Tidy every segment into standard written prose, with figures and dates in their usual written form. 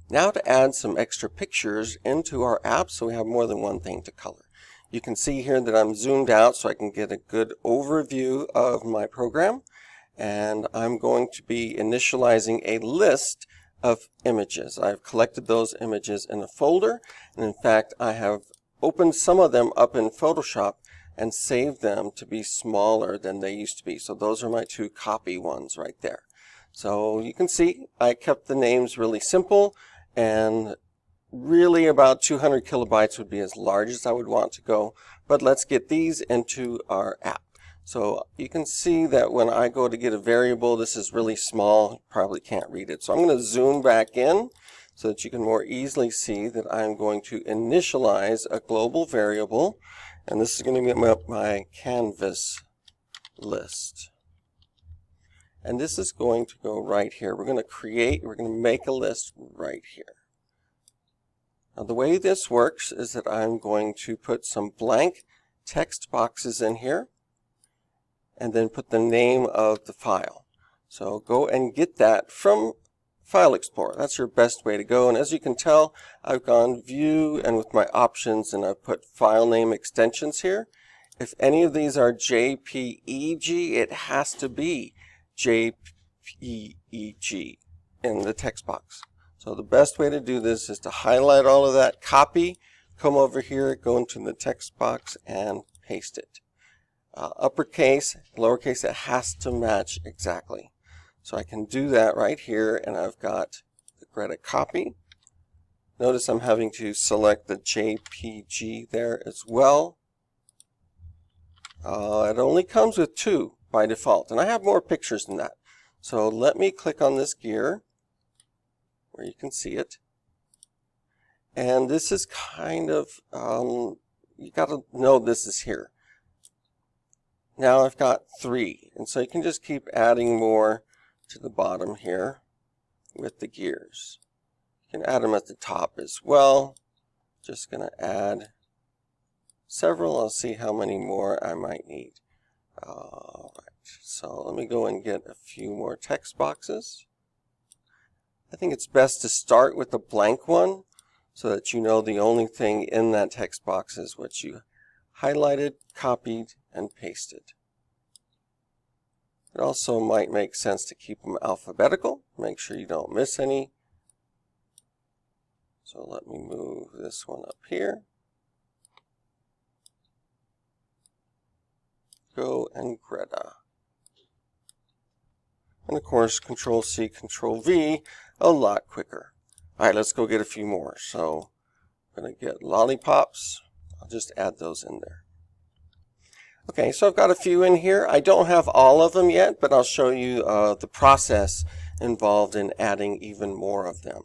Now to add some extra pictures into our app so we have more than one thing to color. You can see here that I'm zoomed out so I can get a good overview of my program. And I'm going to be initializing a list of images. I've collected those images in a folder, and in fact I have opened some of them up in Photoshop and saved them to be smaller than they used to be. So those are my two copy ones right there. So you can see I kept the names really simple, and really about 200 kilobytes would be as large as I would want to go, but let's get these into our app. So you can see that when I go to get a variable, this is really small, you probably can't read it. So I'm going to zoom back in so that you can more easily see that I'm going to initialize a global variable, and this is going to be my canvas list. And this is going to go right here. We're going to make a list right here. Now the way this works is that I'm going to put some blank text boxes in here and then put the name of the file. So go and get that from File Explorer. That's your best way to go. And as you can tell, I've gone View and with my options, and I've put file name extensions here. If any of these are JPEG, it has to be JPEG in the text box. So the best way to do this is to highlight all of that, copy, come over here, go into the text box and paste it. Uppercase, lowercase, it has to match exactly. So I can do that right here, and I've got the Greta copy. Notice I'm having to select the JPG there as well. It only comes with 2 by default, and I have more pictures than that. So let me click on this gear where you can see it. And this is kind of, you got to know this is here. Now I've got 3, and so you can just keep adding more to the bottom here with the gears. You can add them at the top as well. Just going to add several. I'll see how many more I might need. Alright, so let me go and get a few more text boxes. I think it's best to start with a blank one so that you know the only thing in that text box is what you highlighted, copied, and pasted. It also might make sense to keep them alphabetical. Make sure you don't miss any. So let me move this one up here. Go and Greta. And of course, Control-C, Control-V, a lot quicker. All right, let's go get a few more. So I'm going to get lollipops. I'll just add those in there. Okay, so I've got a few in here. I don't have all of them yet, but I'll show you the process involved in adding even more of them.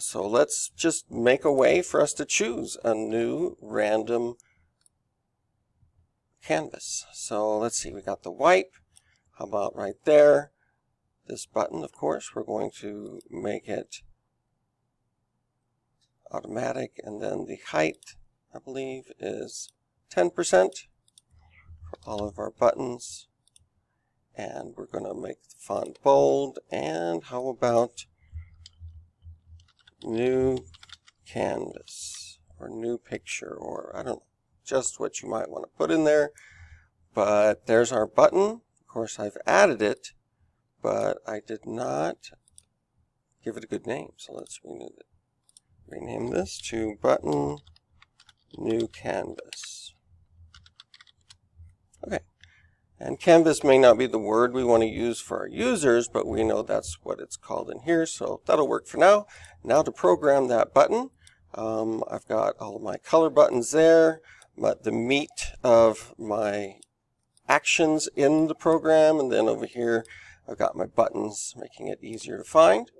So let's just make a way for us to choose a new random canvas. So let's see, we got the wipe. How about right there? This button, of course, we're going to make it automatic, and then the height, I believe, is 10% for all of our buttons. And we're going to make the font bold. And how about new canvas or new picture, or I don't know, just what you might want to put in there. But there's our button. Of course, I've added it, but I did not give it a good name. So let's rename this to button new canvas. Okay. And canvas may not be the word we want to use for our users, but we know that's what it's called in here, so that'll work for now. Now to program that button, I've got all of my color buttons there, but the meat of my actions in the program, and then over here I've got my buttons, making it easier to find.